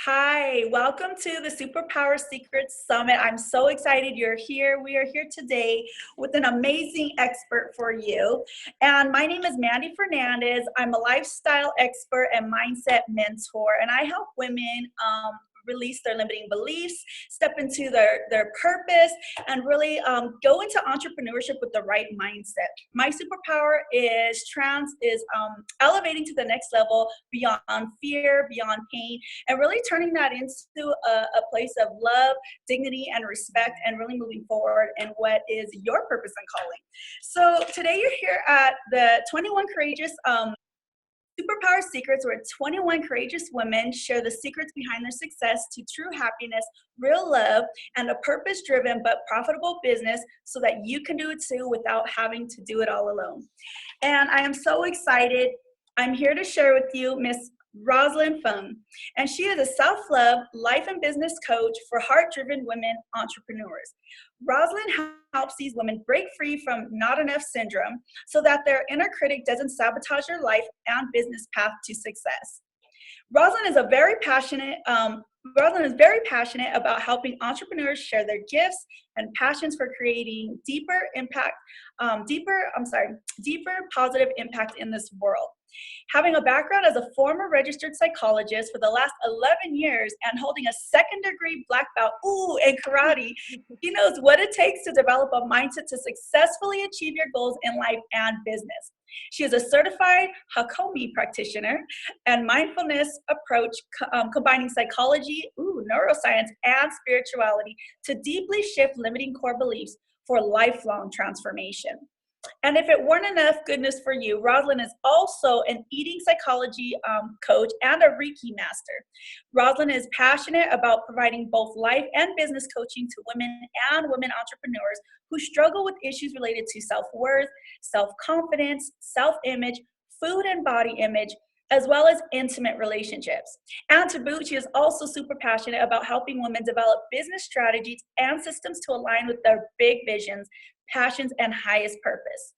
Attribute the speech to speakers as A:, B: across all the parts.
A: Hi, welcome to the Superpower Secrets Summit. I'm so excited you're here. We are here today with an amazing expert for you. And my name is Mandy Fernandez. I'm a lifestyle expert and mindset mentor, and I help women release their limiting beliefs, step into their purpose, and really go into entrepreneurship with the right mindset. My superpower is elevating to the next level beyond fear, beyond pain, and really turning that into a place of love, dignity, and respect, and really moving forward in what is your purpose and calling. So today you're here at the 21 Courageous Superpower Secrets, where 21 courageous women share the secrets behind their success to true happiness, real love, and a purpose-driven but profitable business so that you can do it too without having to do it all alone. And I am so excited. I'm here to share with you Miss Rosalind Fung, and she is a self-love life and business coach for heart-driven women entrepreneurs. Rosalind helps these women break free from not enough syndrome so that their inner critic doesn't sabotage their life and business path to success. Rosalind is very passionate about helping entrepreneurs share their gifts and passions for creating deeper positive impact in this world. Having a background as a former registered psychologist for the last 11 years and holding a second-degree black belt in karate, she knows what it takes to develop a mindset to successfully achieve your goals in life and business. She is a certified Hakomi practitioner and mindfulness approach, combining psychology, neuroscience, and spirituality to deeply shift limiting core beliefs for lifelong transformation. And if it weren't enough goodness for you, Rosalind is also an eating psychology coach and a Reiki master. Rosalind is passionate about providing both life and business coaching to women and women entrepreneurs who struggle with issues related to self-worth, self-confidence, self-image, food and body image, as well as intimate relationships. And to boot, she is also super passionate about helping women develop business strategies and systems to align with their big visions, passions, and highest purpose.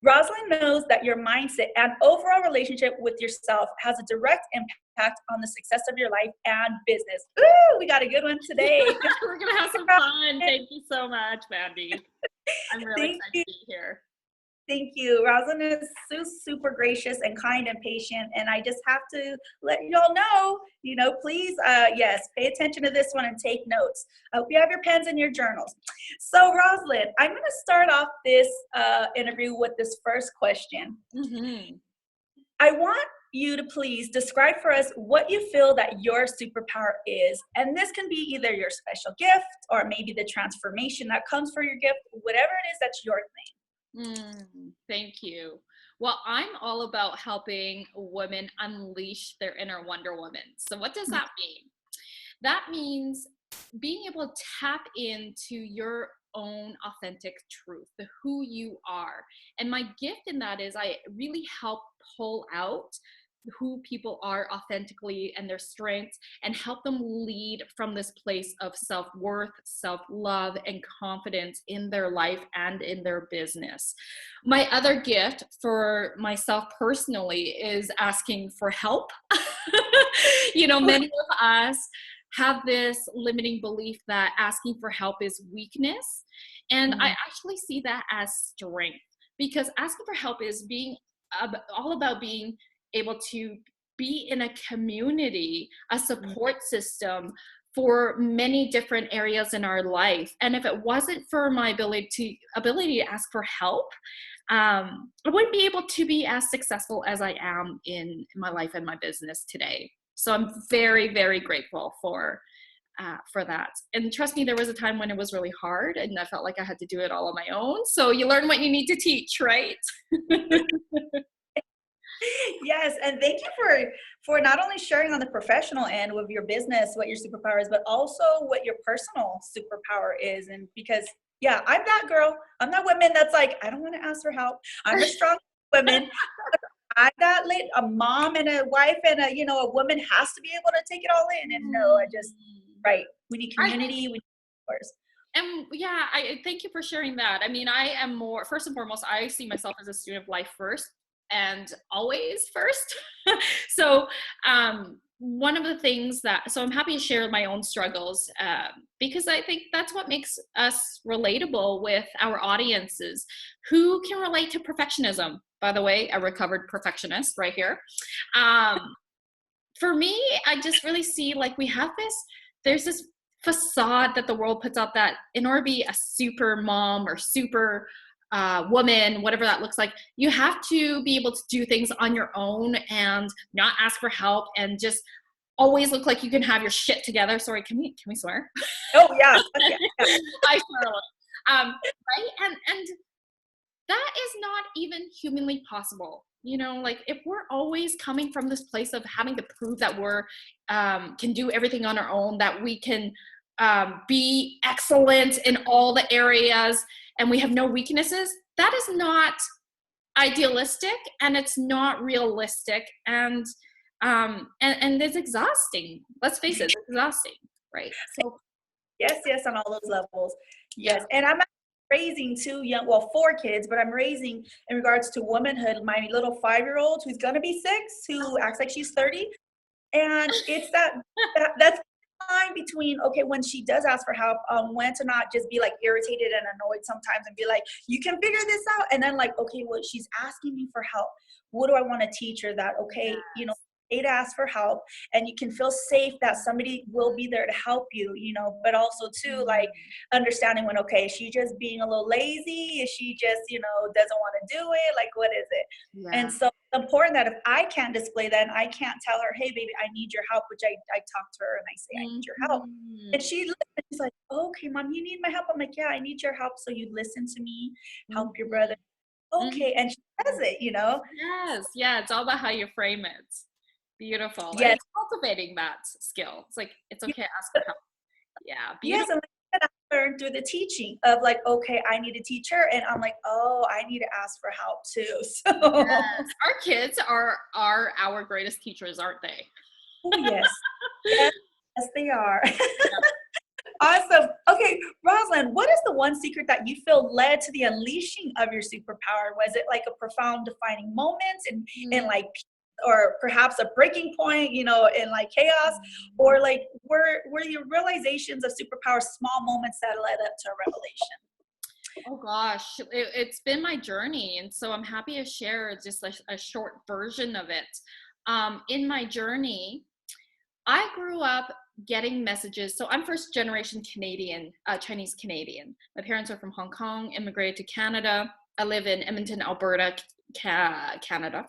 A: Rosalind knows that your mindset and overall relationship with yourself has a direct impact on the success of your life and business. Ooh, we got a good one today.
B: We're going to have some fun. Thank you so much, Mandy. I'm really excited to be here.
A: Thank you. Rosalind is super gracious and kind and patient. And I just have to let y'all know, please, yes, pay attention to this one and take notes. I hope you have your pens and your journals. So Rosalind, I'm going to start off this interview with this first question.
B: Mm-hmm.
A: I want you to please describe for us what you feel that your superpower is. And this can be either your special gift or maybe the transformation that comes for your gift, whatever it is that's your thing.
B: Thank you. Well, I'm all about helping women unleash their inner Wonder Woman. So what does that mean? That means being able to tap into your own authentic truth, the who you are. And my gift in that is I really help pull out who people are authentically and their strengths and help them lead from this place of self-worth, self-love, and confidence in their life and in their business. My other gift for myself personally is asking for help. Many of us have this limiting belief that asking for help is weakness. And I actually see that as strength, because asking for help is all about being able to be in a community, a support system for many different areas in our life. And if it wasn't for my ability to ask for help, I wouldn't be able to be as successful as I am in my life and my business today. So I'm very, very grateful for that. And trust me, there was a time when it was really hard and I felt like I had to do it all on my own. So you learn what you need to teach, right?
A: Yes, and thank you for not only sharing on the professional end with your business what your superpower is, but also what your personal superpower is. And because, yeah, I'm that girl. I'm that woman that's like, I don't want to ask for help. I'm a strong woman. I'm that a mom and a wife and a woman has to be able to take it all in. And no, we need community. We need support.
B: And yeah, I thank you for sharing that. I mean, I am more, first and foremost, I see myself as a student of life first and always first. So one of the things that, so I'm happy to share my own struggles, because I think that's what makes us relatable with our audiences who can relate to perfectionism. By the way, a recovered perfectionist right here. For me, I just really see like there's this facade that the world puts out that in order to be a super mom or super woman, whatever that looks like, you have to be able to do things on your own and not ask for help and just always look like you can have your shit together. Sorry, can we swear?
A: Oh yeah, yeah, yeah.
B: I swear a lot. Right? And that is not even humanly possible. You know, like if we're always coming from this place of having to prove that we're can do everything on our own, that we can be excellent in all the areas and we have no weaknesses, that is not idealistic and it's not realistic, and it's exhausting. Let's face it, it's exhausting, right? So
A: Yes, on all those levels.
B: yeah.
A: Yes, and I'm raising four kids, but I'm raising in regards to womanhood, my little 5-year-old who's gonna be 6, who acts like she's 30. And it's that's the line between, okay, when she does ask for help, when to not just be like irritated and annoyed sometimes and be like, you can figure this out. And then like, okay, well, she's asking me for help. What do I want to teach her? That, okay, to ask for help, and you can feel safe that somebody will be there to help you, but also too, like understanding when, okay, is she just being a little lazy? Is she just, doesn't want to do it? Like, what is it?
B: Yeah.
A: And so it's important that if I can't display that and I can't tell her, hey, baby, I need your help, which I talk to her and I say, I need your help. And she's like, okay, mom, you need my help. I'm like, yeah, I need your help. So you listen to me, help your brother. Okay. And she does it,
B: Yes. Yeah. It's all about how you frame it. Beautiful.
A: Yes.
B: And it's cultivating that skill. It's like, it's okay to ask for help. Yeah. Beautiful.
A: Yes. And I learned through the teaching of like, okay, I need to teach her. And I'm like, oh, I need to ask for help too. So
B: yes. Our kids are our greatest teachers, aren't they?
A: Oh, yes. Yes, they are.
B: Yeah.
A: Awesome. Okay, Rosalind, what is the one secret that you feel led to the unleashing of your superpower? Was it like a profound defining moment in like, or perhaps a breaking point, in like chaos, or like were your realizations of superpower small moments that led up to a revelation?
B: Oh gosh, it's been my journey, and so I'm happy to share just a short version of it. In my journey, I grew up getting messages. So I'm first generation Canadian, Chinese Canadian. My parents are from Hong Kong, immigrated to Canada. I live in Edmonton, Alberta, Canada.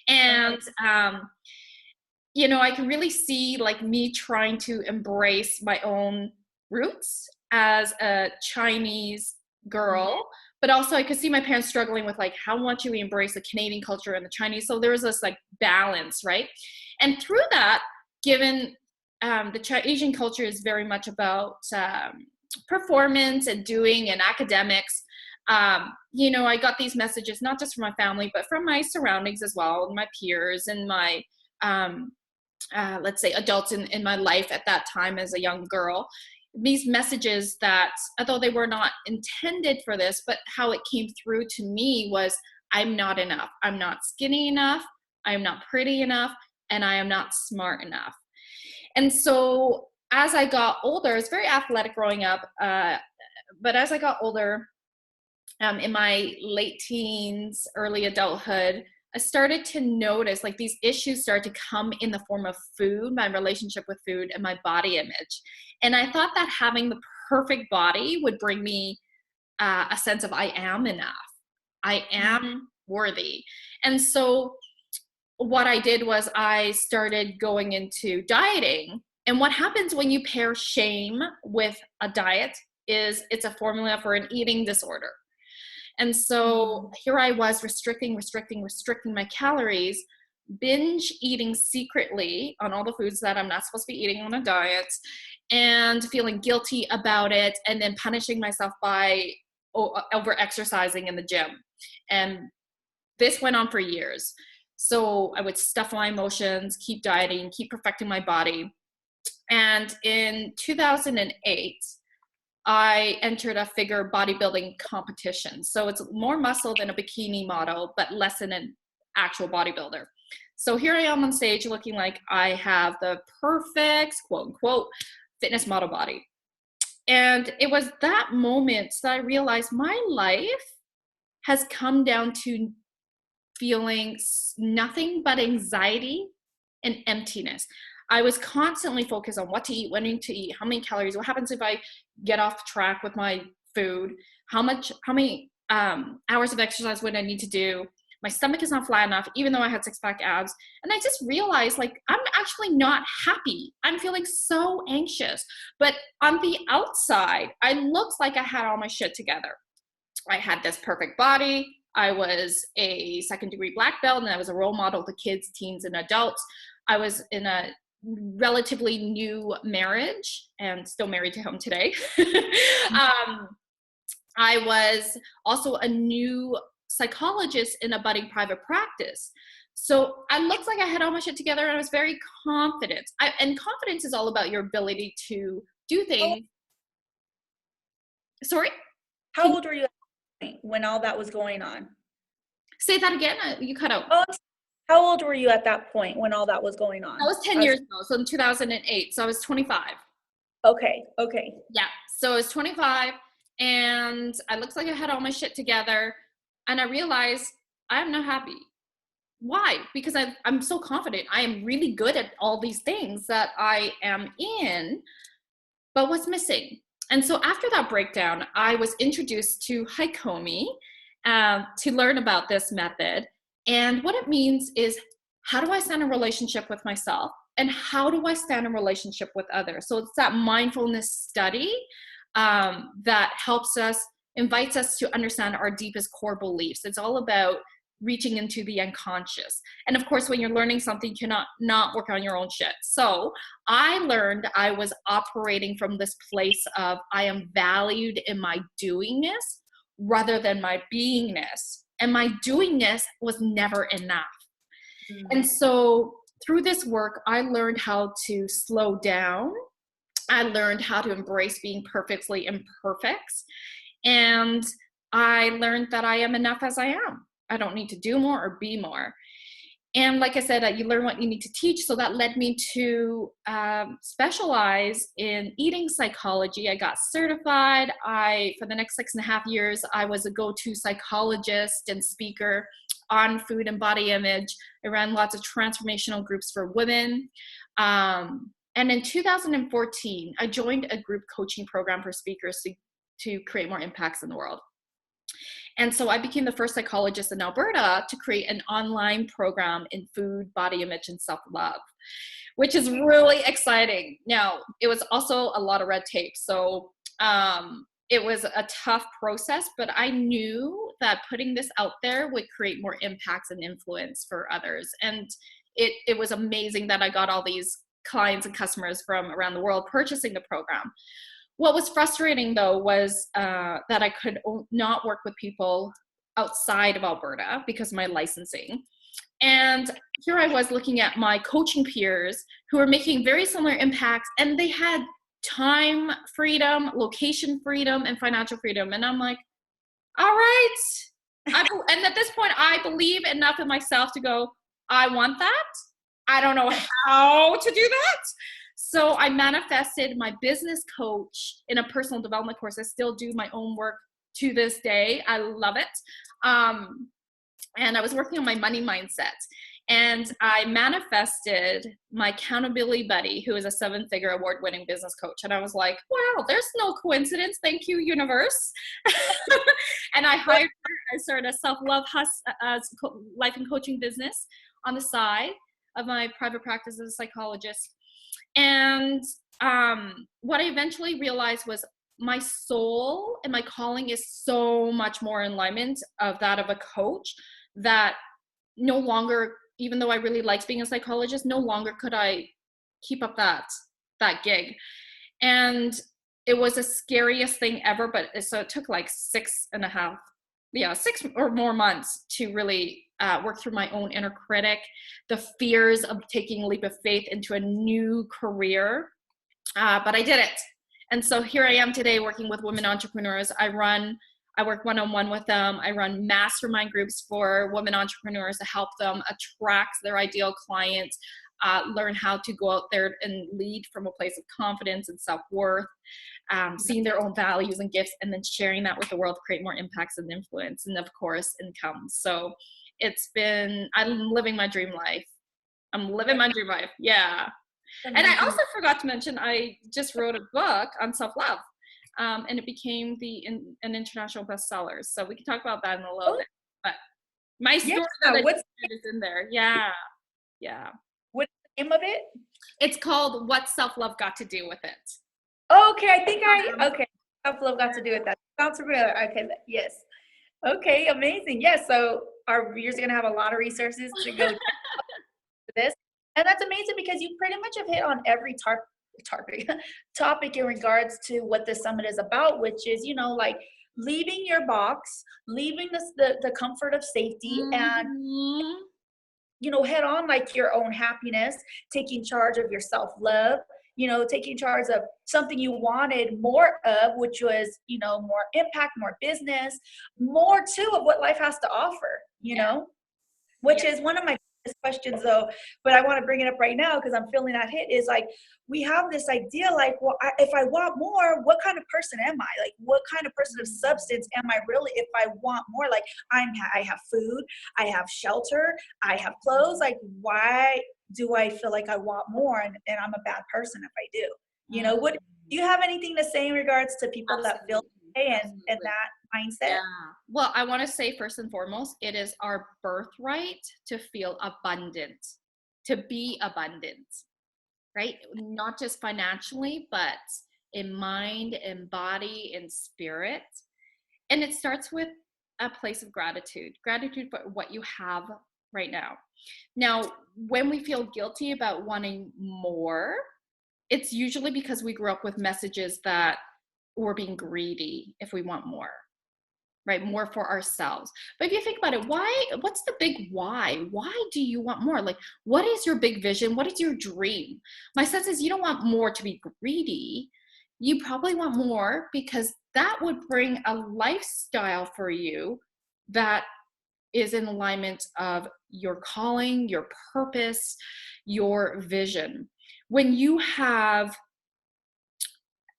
B: And, I can really see like me trying to embrace my own roots as a Chinese girl. But also I could see my parents struggling with like, how much do we embrace the Canadian culture and the Chinese? So there was this like balance, right? And through that, given the Asian culture is very much about performance and doing and academics. I got these messages not just from my family, but from my surroundings as well, and my peers and my, let's say, adults in my life at that time as a young girl. These messages that, although they were not intended for this, but how it came through to me was, I'm not enough. I'm not skinny enough. I'm not pretty enough. And I am not smart enough. And so as I got older, I was very athletic growing up, but as I got older, in my late teens, early adulthood, I started to notice like these issues started to come in the form of food, my relationship with food, and my body image. And I thought that having the perfect body would bring me a sense of I am enough. I am worthy. And so what I did was I started going into dieting. And what happens when you pair shame with a diet is it's a formula for an eating disorder. And so here I was restricting my calories, binge eating secretly on all the foods that I'm not supposed to be eating on a diet, and feeling guilty about it, and then punishing myself by over exercising in the gym. And this went on for years. So I would stuff my emotions, keep dieting, keep perfecting my body. And in 2008, I entered a figure bodybuilding competition. So it's more muscle than a bikini model, but less than an actual bodybuilder. So here I am on stage looking like I have the perfect, quote unquote, fitness model body. And it was that moment that I realized my life has come down to feeling nothing but anxiety and emptiness. I was constantly focused on what to eat, when to eat, how many calories, what happens if I get off track with my food, how many hours of exercise would I need to do. My stomach is not flat enough, even though I had six-pack abs. And I just realized, like, I'm actually not happy. I'm feeling so anxious. But on the outside, I looked like I had all my shit together. I had this perfect body. I was a second-degree black belt, and I was a role model to kids, teens, and adults. I was in a relatively new marriage and still married to him today. I was also a new psychologist in a budding private practice. So I looked like I had all my shit together, and I was very confident. And confidence is all about your ability to do things. Sorry?
A: How old were you when all that was going on?
B: Say that again. You cut out.
A: Oh, how old were you at that point when all that was going on?
B: That was 10 years ago, so in 2008. So I was 25.
A: Okay.
B: Yeah, so I was 25, and I looked like I had all my shit together, and I realized I'm not happy. Why? Because I'm so confident. I am really good at all these things that I am in, but what's missing? And so after that breakdown, I was introduced to Haikomi to learn about this method. And what it means is, how do I stand in relationship with myself? And how do I stand in relationship with others? So it's that mindfulness study that invites us to understand our deepest core beliefs. It's all about reaching into the unconscious. And of course, when you're learning something, you cannot not work on your own shit. So I learned I was operating from this place of I am valued in my doingness rather than my beingness. And my doingness was never enough. And so through this work, I learned how to slow down. I learned how to embrace being perfectly imperfect. And I learned that I am enough as I am. I don't need to do more or be more. And like I said, you learn what you need to teach. So that led me to specialize in eating psychology. I got certified. For the next 6.5 years, I was a go-to psychologist and speaker on food and body image. I ran lots of transformational groups for women. And in 2014, I joined a group coaching program for speakers to create more impacts in the world. And so I became the first psychologist in Alberta to create an online program in food, body image, and self-love, which is really exciting. Now, it was also a lot of red tape. So it was a tough process, but I knew that putting this out there would create more impacts and influence for others. And it was amazing that I got all these clients and customers from around the world purchasing the program. What was frustrating, though, was that I could not work with people outside of Alberta because of my licensing. And here I was looking at my coaching peers who were making very similar impacts, and they had time freedom, location freedom, and financial freedom. And I'm like, all right. And at this point, I believe enough in myself to go, I want that. I don't know how to do that. So I manifested my business coach in a personal development course. I still do my own work to this day. I love it. And I was working on my money mindset. And I manifested my accountability buddy, who is a 7-figure award-winning business coach. And I was like, wow, there's no coincidence. Thank you, universe. And I hired her. I started a self-love life and coaching business on the side of my private practice as a psychologist. And what I eventually realized was my soul and my calling is so much more in alignment of that of a coach, that no longer, even though I really liked being a psychologist, no longer could I keep up that gig. And it was the scariest thing ever, but so it took like 6 or more months to really work through my own inner critic, the fears of taking a leap of faith into a new career. But I did it. And so here I am today working with women entrepreneurs. I run I work one-on-one with them. I run mastermind groups for women entrepreneurs to help them attract their ideal clients, learn how to go out there and lead from a place of confidence and self-worth, seeing their own values and gifts, and then sharing that with the world to create more impacts and influence, and of course, income. So I'm living my dream life. I'm living my dream life. Yeah. And I also forgot to mention, I just wrote a book on self-love, and it became an international bestseller. So we can talk about that in a little bit. But my story is in there. Yeah. Yeah.
A: What's the name of it?
B: It's called What Self-Love Got to Do with It.
A: Okay, okay. Self-love got to do with that. Sounds familiar. Okay, yes. Okay, amazing. Yes, so our viewers are going to have a lot of resources to go to this. And that's amazing because you pretty much have hit on every topic in regards to what this summit is about, which is, like leaving your box, leaving the comfort of safety, and head on like your own happiness, taking charge of your self-love, taking charge of something you wanted more of, which was, more impact, more business, more too of what life has to offer, which is one of my biggest questions though, but I want to bring it up right now because I'm feeling that hit is like, we have this idea like, well, if I want more, what kind of person am I? Like, what kind of person of substance am I really if I want more? Like, I have food, I have shelter, I have clothes. Like, why do I feel like I want more and I'm a bad person if I do? What do you have anything to say in regards to people that feel and that mindset?
B: Yeah. Well, I want to say first and foremost, it is our birthright to feel abundant, to be abundant, right? Not just financially, but in mind, in body, in spirit. And it starts with a place of gratitude for what you have right now. Now, when we feel guilty about wanting more, it's usually because we grew up with messages that we're being greedy if we want more, right? More for ourselves. But if you think about it, what's the big why? Why do you want more? Like, what is your big vision? What is your dream? My sense is you don't want more to be greedy. You probably want more because that would bring a lifestyle for you that is in alignment of your calling, your purpose, your vision. When you have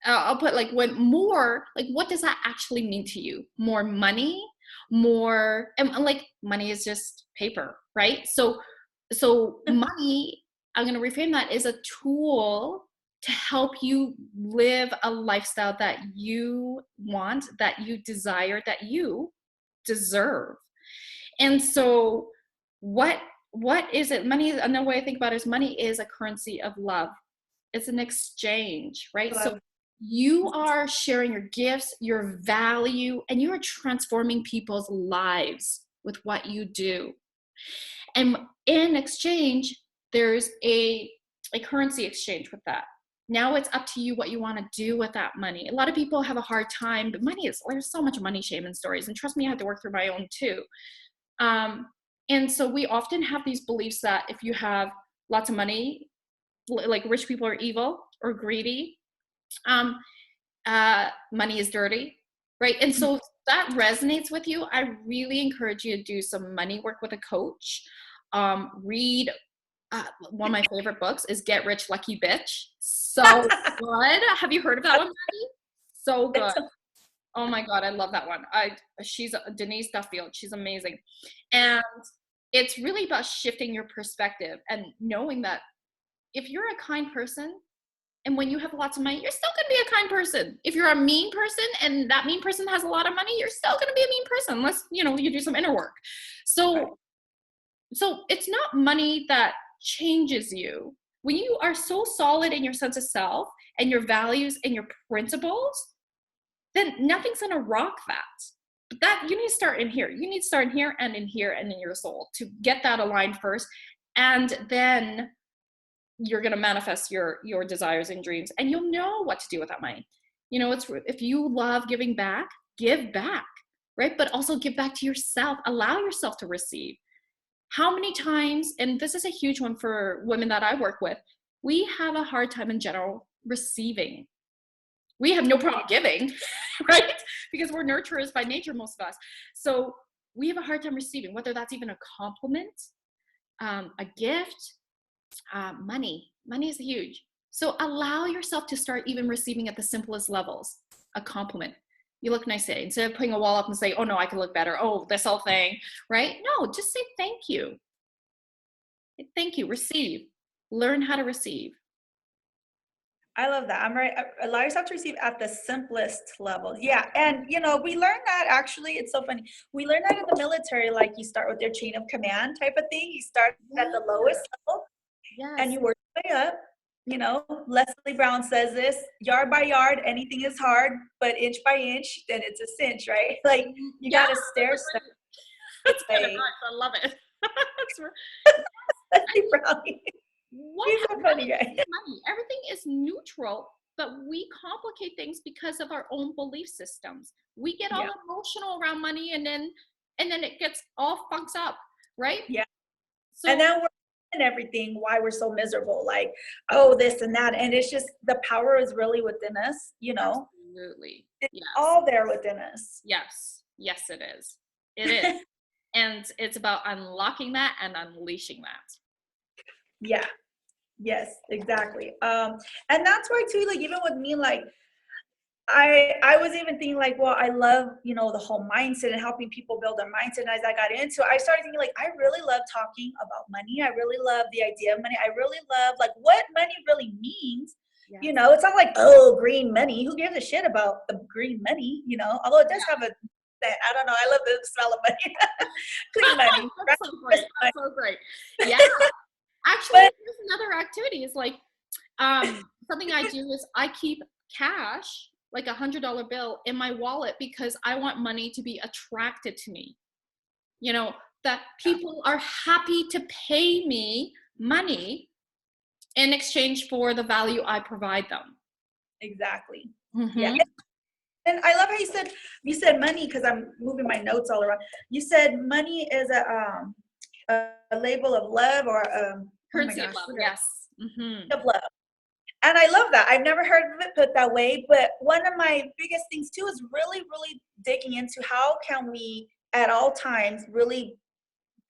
B: I'll put like when more, like what does that actually mean to you? More money, more, and like money is just paper, right? So money, I'm going to reframe that, is a tool to help you live a lifestyle that you want, that you desire, that you deserve. And so what is it? Money, another way I think about it is money is a currency of love. It's an exchange, right? So you are sharing your gifts, your value, and you are transforming people's lives with what you do. And in exchange, there's a currency exchange with that. Now it's up to you what you want to do with that money. A lot of people have a hard time, but there's so much money shame in stories. And trust me, I had to work through my own too. And so we often have these beliefs that if you have lots of money, like rich people are evil or greedy, money is dirty, right? And so that resonates with you. I really encourage you to do some money work with a coach. Read one of my favorite books is Get Rich Lucky Bitch. So good. Have you heard of that one, Mandy? So good. Oh my God, I love that one. She's Denise Duffield. She's amazing. And it's really about shifting your perspective and knowing that if you're a kind person, and when you have lots of money, you're still going to be a kind person. If you're a mean person and that mean person has a lot of money, you're still going to be a mean person unless, you do some inner work. So it's not money that changes you. When you are so solid in your sense of self and your values and your principles, then nothing's going to rock that. But that you need to start in here. You need to start in here and in your soul to get that aligned first. And then you're going to manifest your desires and dreams, and you'll know what to do with that money. If you love giving back, give back, right? But also give back to yourself. Allow yourself to receive. How many times, and this is a huge one for women that I work with, we have a hard time in general receiving. We have no problem giving, right? Because we're nurturers by nature, most of us. So we have a hard time receiving, whether that's even a compliment, a gift, money. Money is huge. So allow yourself to start even receiving at the simplest levels. A compliment. You look nice today. Instead of putting a wall up and say, oh no, I could look better. Oh, this whole thing, right? No, just say thank you. Thank you. Receive. Learn how to receive.
A: I love that. I'm right. Allow yourself to receive at the simplest level. Yeah. And, we learned that actually, it's so funny. We learned that in the military, like you start with your chain of command type of thing. You start at the lowest level and you work your way up. Leslie Brown says this, yard by yard, anything is hard, but inch by inch, then it's a cinch, right? Like you got to stair step.
B: That's kind of nice. I love it.
A: Leslie Brown.
B: He's a funny guy. Money. Everything is neutral, but we complicate things because of our own belief systems. We get all emotional around money, and then it gets all funks up, right?
A: Yeah. So, and then we're in everything why we're so miserable, like, oh, this and that, and it's just the power is really within us.
B: Absolutely.
A: It's all there within us.
B: Yes, it is. It is. And it's about unlocking that and unleashing that.
A: Yeah. Yes, exactly. And that's why too, like even with me, like I was even thinking like, well, I love, the whole mindset and helping people build their mindset. And as I got into it, I started thinking like, I really love talking about money. I really love the idea of money. I really love like what money really means. Yes. It's not like, oh, green money. Who gives a shit about the green money? Although it does have I don't know. I love the smell of money. Clean money.
B: That's so great. That's so great. Yeah. Actually, here's another activity. Is like something I do is I keep cash, like $100 bill, in my wallet because I want money to be attracted to me. That people are happy to pay me money in exchange for the value I provide them.
A: Exactly.
B: Mm-hmm.
A: Yeah. And I love how you said money, because I'm moving my notes all around. You said money is a label of love or
B: currency of love. Yes. Mm-hmm.
A: Of love. And I love that. I've never heard of it put that way. But one of my biggest things too is really, really digging into how can we at all times really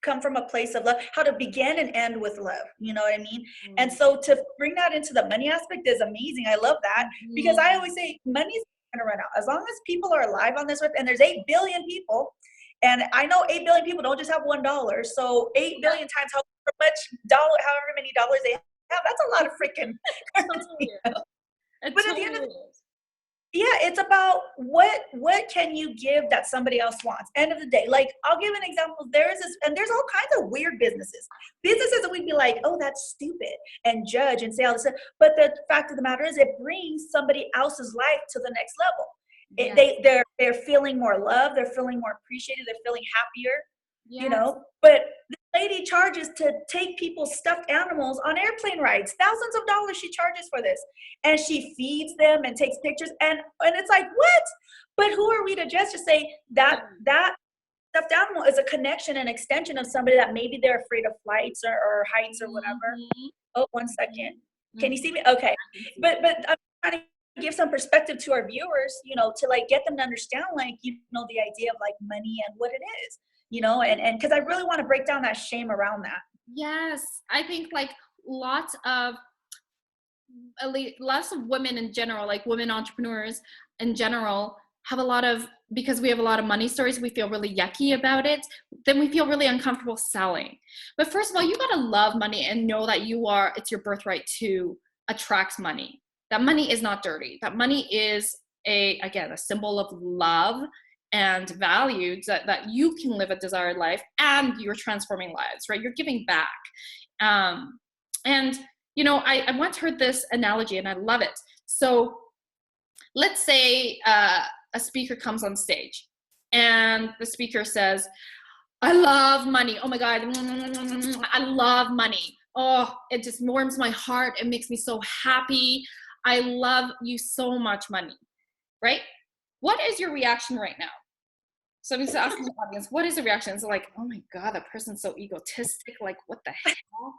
A: come from a place of love, how to begin and end with love. You know what I mean? Mm-hmm. And so to bring that into the money aspect is amazing. I love that because I always say money's going to run out. As long as people are alive on this earth, and there's 8 billion people, and I know 8 billion people don't just have $1. So 8 billion times however many dollars they have, that's a lot of freaking currency. But at the end of the day, it's about what can you give that somebody else wants. End of the day, like I'll give an example. There's all kinds of weird businesses that we'd be like, oh, that's stupid, and judge and say all this stuff. But the fact of the matter is, it brings somebody else's life to the next level. They're feeling more love. They're feeling more appreciated. They're feeling happier. But the lady charges to take people's stuffed animals on airplane rides. Thousands of dollars she charges for this, and she feeds them and takes pictures. And it's like, what? But who are we to judge to say that stuffed animal is a connection and extension of somebody that maybe they're afraid of flights or heights or whatever? Mm-hmm. Oh, 1 second. Mm-hmm. Can you see me? Okay. But I'm trying to give some perspective to our viewers, to like get them to understand, like, the idea of like money and what it is. And because I really want to break down that shame around that.
B: Yes, I think like lots of women in general, like women entrepreneurs in general, because we have a lot of money stories, we feel really yucky about it. Then we feel really uncomfortable selling. But first of all, you got to love money and know that it's your birthright to attract money. That money is not dirty. That money is a symbol of love and values that you can live a desired life, and you're transforming lives, right? You're giving back. And I once heard this analogy and I love it. So let's say a speaker comes on stage and the speaker says, I love money. Oh my God, I love money. Oh, it just warms my heart. It makes me so happy. I love you so much, money, right? What is your reaction right now? So I'm just asking the audience, what is the reaction? It's like, oh my God, that person's so egotistic. Like, what the hell?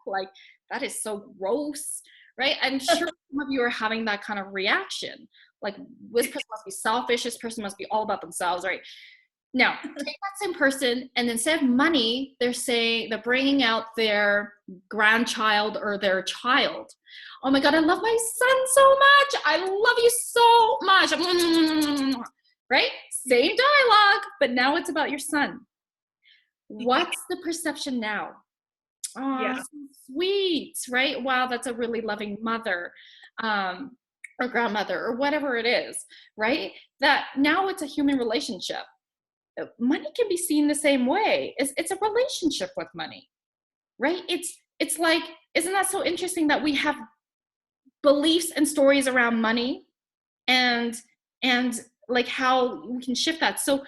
B: Like, that is so gross, right? I'm sure some of you are having that kind of reaction. like this person must be selfish, this person must be all about themselves, right? Now, take that same person, and instead of money, they're bringing out their grandchild or their child. Oh my God, I love my son so much. I love you so much. Right? Same dialogue, but now it's about your son. What's the perception now? Oh,
A: Yeah.
B: so sweet, right? Wow, that's a really loving mother, or grandmother, or whatever it is, right? That now it's a human relationship. Money can be seen the same way. It's a relationship with money, right? It's like, isn't that so interesting that we have beliefs and stories around money, and like how we can shift that. So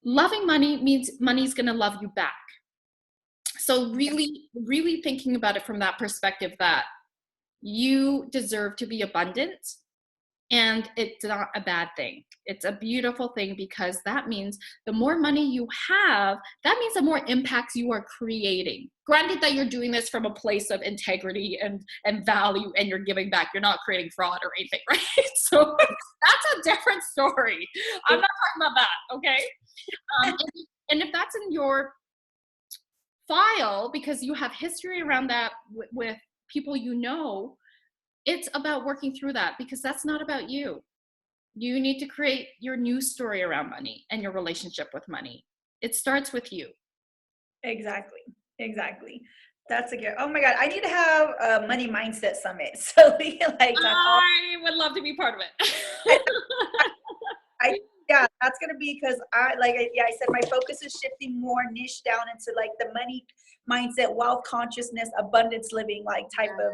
B: loving money means money's going to love you back. So really thinking about it from that perspective, that you deserve to be abundant, and it's not a bad thing. It's a beautiful thing, because that means the more money you have, that means the more impacts you are creating. Granted that you're doing this from a place of integrity and value, and you're giving back. You're not creating fraud or anything, right? So that's a different story. I'm not talking about that, okay? And if that's in your file, because you have history around that with people you know, it's about working through that, because that's not about you. You need to create your new story around money and your relationship with money. It starts with you.
A: Exactly. That's a good. Oh my God, I need to have a money mindset summit so we can like talk all.
B: I would love to be part of it.
A: I Yeah, that's gonna be because I said my focus is shifting more niche down into like the money mindset, wealth consciousness, abundance living, like type of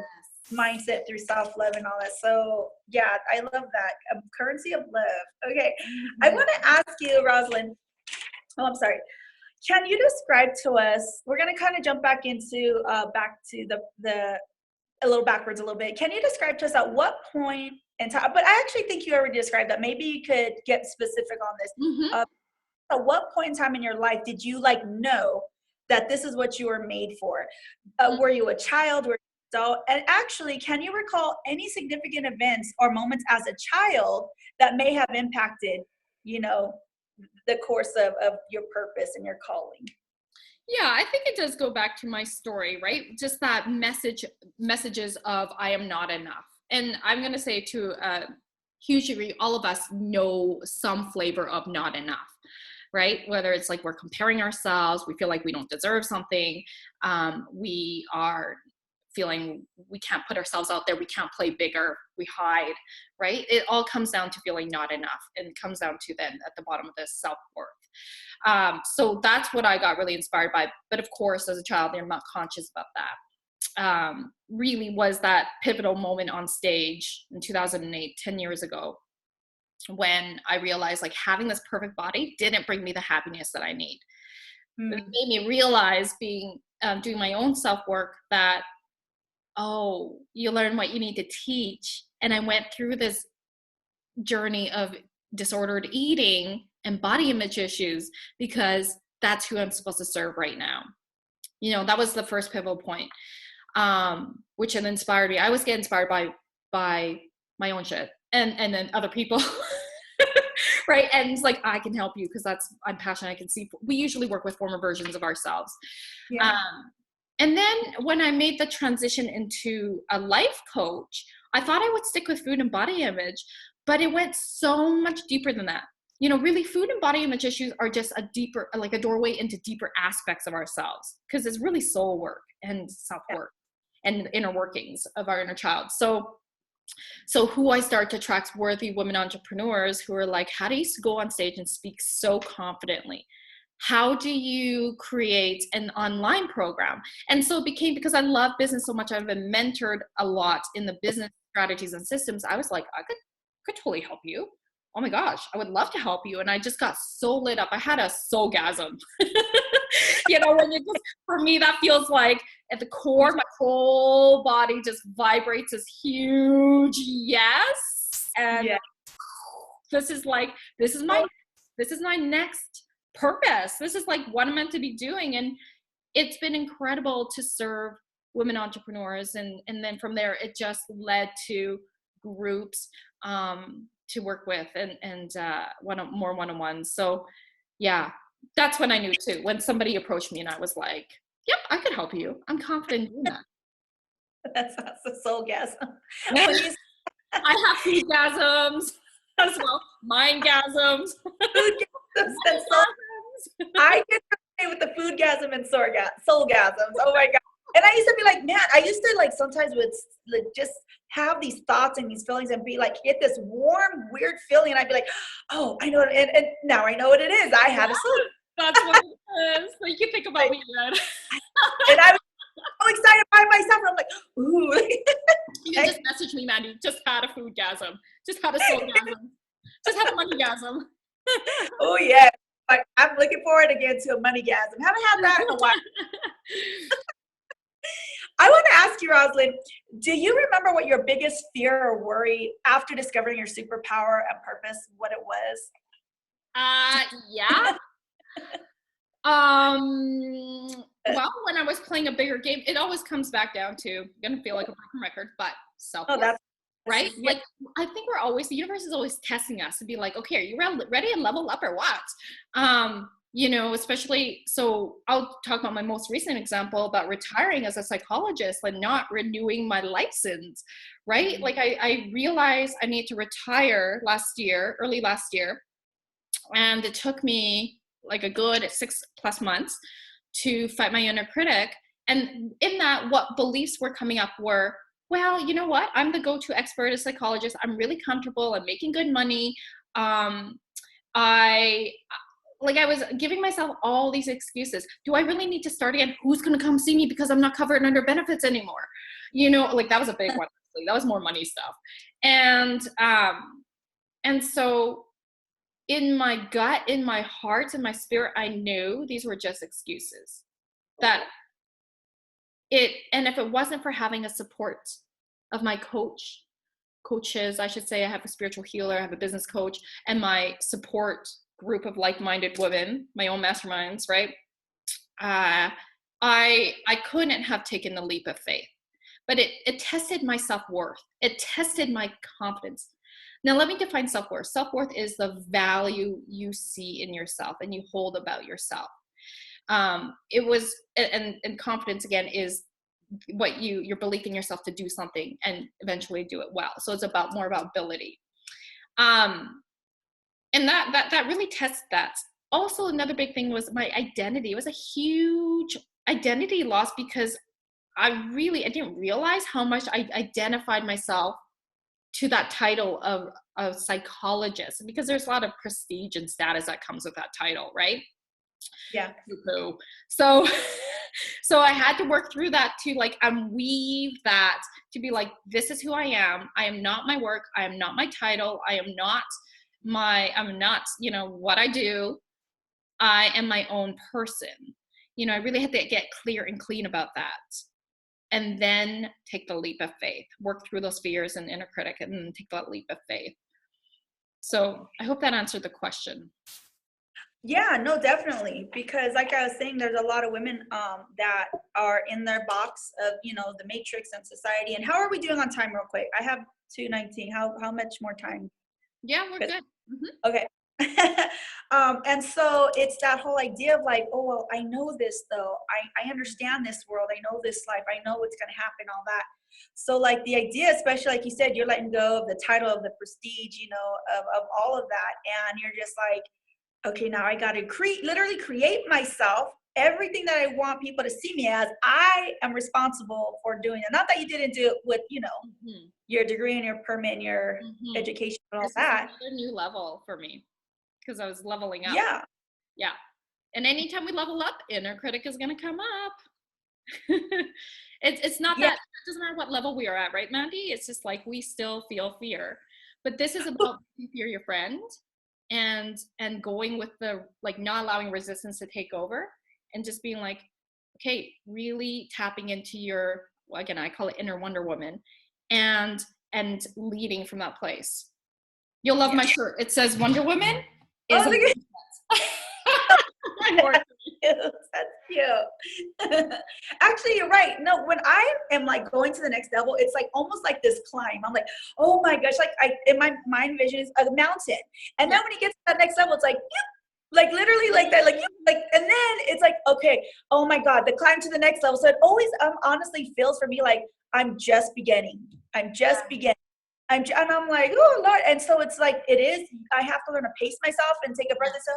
A: mindset through self-love and all that. So yeah, I love that. Currency of love. Okay. I want to ask you, Rosalind. Oh, I'm sorry. Can you describe to us, we're going to kind of jump back into back to the a little backwards a little bit. Can you describe to us at what point in time, but I actually think you already described that. Maybe you could get specific on this. At what point in time in your life did you like know that this is what you were made for? Were you a child? Were you an adult? And actually, can you recall any significant events or moments as a child that may have impacted, you know, the course of your purpose and your calling?
B: Yeah, I think it does go back to my story, right? Just that messages of I am not enough. And I'm going to say to a huge degree, all of us know some flavor of not enough, right? Whether it's like we're comparing ourselves, we feel like we don't deserve something, we are feeling we can't put ourselves out there, we can't play bigger, we hide, right? It all comes down to feeling not enough, and it comes down to then at the bottom of this self-worth. So that's what I got really inspired by. But of course, as a child, I'm not conscious about that. Really was that pivotal moment on stage in 2008, 10 years ago, when I realized like having this perfect body didn't bring me the happiness that I need. It made me realize doing my own self-work that, oh, you learn what you need to teach. And I went through this journey of disordered eating and body image issues because that's who I'm supposed to serve right now. You know, that was the first pivotal point, which then inspired me. I always get inspired by my own shit and then other people. Right. And it's like, I can help you because I'm passionate. I can see, we usually work with former versions of ourselves.
A: Yeah.
B: And then when I made the transition into a life coach, I thought I would stick with food and body image, but it went so much deeper than that. You know, really food and body image issues are just a deeper, like a doorway into deeper aspects of ourselves, because it's really soul work and self-work and the inner workings of our inner child. So who I start to attract worthy women entrepreneurs who are like, how do you go on stage and speak so confidently? How do you create an online program? And so it became, because I love business so much, I've been mentored a lot in the business strategies and systems. I was like, I could totally help you. Oh my gosh, I would love to help you. And I just got so lit up. I had a soulgasm. You know, when you just, for me, that feels like at the core, my whole body just vibrates this huge yes. And this is my next purpose. This is like what I'm meant to be doing. And it's been incredible to serve women entrepreneurs. And then from there, it just led to groups to work with and more one-on-ones. So yeah, that's when I knew too, when somebody approached me and I was like, yep, I could help you. I'm confident in doing that.
A: That's the soulgasm.
B: Yeah.
A: When you
B: I have foodgasms as well, mindgasms.
A: foodgasms and soul, I get with the foodgasm and soulgasms. Oh my God. And I used to be like, man, I used to like sometimes would like just have these thoughts and these feelings and be like, get this warm, weird feeling. And I'd be like, oh, I know. And now I know what it is. I had a soul.
B: That's what it is. So you can think about me then.
A: And I was so excited by myself. And I'm like, ooh.
B: You can just message me, Mandy. Just had a foodgasm. Just had a soulgasm. Just had a moneygasm.
A: Oh yeah. Like, I'm looking forward again to a moneygasm. Haven't had that in a while. I want to ask you, Rosalind, do you remember what your biggest fear or worry after discovering your superpower and purpose, what it was?
B: Yeah. Well, when I was playing a bigger game, it always comes back down to, I'm gonna feel like a broken record, but self-worth.
A: Oh, that's
B: right?
A: Yeah.
B: Like, I think the universe is always testing us to be like, okay, are you ready to level up or what? You know, especially, so I'll talk about my most recent example about retiring as a psychologist and not renewing my license, right? Like I realized I need to retire early last year. And it took me like a good 6+ months to fight my inner critic. And in that, what beliefs were coming up were, well, you know what? I'm the go-to expert as a psychologist. I'm really comfortable. I'm making good money. I was giving myself all these excuses. Do I really need to start again? Who's going to come see me because I'm not covered under benefits anymore? You know, like that was a big one. That was more money stuff. And so in my gut, in my heart, in my spirit, I knew these were just excuses. And if it wasn't for having a support of my coaches, I should say, I have a spiritual healer, I have a business coach, and my support group of like-minded women, my own masterminds, right? I couldn't have taken the leap of faith, but it tested my self-worth. It tested my confidence. Now, let me define self-worth. Self-worth is the value you see in yourself and you hold about yourself. And confidence, again, is what your belief in yourself to do something and eventually do it well. So it's more about ability. And that really tests that. Also, another big thing was my identity. It was a huge identity loss because I didn't realize how much I identified myself to that title of psychologist, because there's a lot of prestige and status that comes with that title, right?
A: Yeah.
B: So I had to work through that to like unweave that to be like, this is who I am. I am not my work. I am not my title. I'm not, what I do. I am my own person. You know, I really had to get clear and clean about that. And then take the leap of faith, work through those fears and inner critic, and then take that leap of faith. So I hope that answered the question.
A: Yeah, no, definitely. Because like I was saying, there's a lot of women that are in their box of, the matrix and society. And how are we doing on time real quick? I have 2:19. How much more time?
B: Yeah, we're good. Mm-hmm.
A: Okay. And so it's that whole idea of like, oh, well, I know this though. I understand this world. I know this life. I know what's going to happen, all that. So like the idea, especially like you said, you're letting go of the title, of the prestige, of all of that. And you're just like, okay, now I got to literally create myself everything that I want people to see me as. I am responsible for doing it. Not that you didn't do it with,
B: Mm-hmm.
A: your degree and your permit and your education and all that.
B: This is another new level for me because I was leveling up. Yeah. And anytime we level up, inner critic is going to come up. It's not that, it doesn't matter what level we are at, right, Mandy? It's just like we still feel fear. But this is about fear your friend and going with the, like, not allowing resistance to take over and just being like, okay, really tapping into your, again, I call it inner Wonder Woman, and leading from that place. You'll love my shirt. It says Wonder Woman is Unfortunately.
A: That's cute. Actually, you're right. No, when I am like going to the next level, it's like almost like this climb. I'm like, oh my gosh, like in my mind vision is a mountain. And then when you get to that next level, it's like, like literally like that, like, and then it's like, okay, oh my God, the climb to the next level. So it always honestly feels for me like I'm just beginning. I'm just beginning. And I'm like, oh Lord. And so it's like, it is, I have to learn to pace myself and take a breath and say,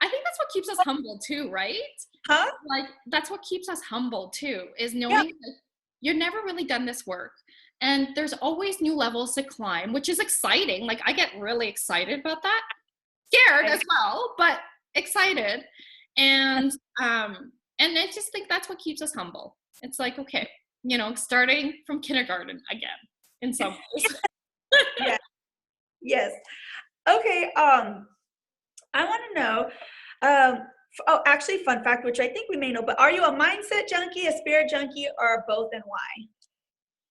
B: I think that's what keeps us humble too, right?
A: huh?
B: Like that's what keeps us humble too, is
A: Yeah.
B: knowing that you've never really done this work. And there's always new levels to climb, which is exciting. Like I get really excited about that. Scared as well, but excited. And I just think that's what keeps us humble. It's like, okay, starting from kindergarten again in some ways.
A: Yeah. Yes. Okay. I want to know, oh, actually, fun fact, which I think we may know, but are you a mindset junkie, a spirit junkie, or both, and why?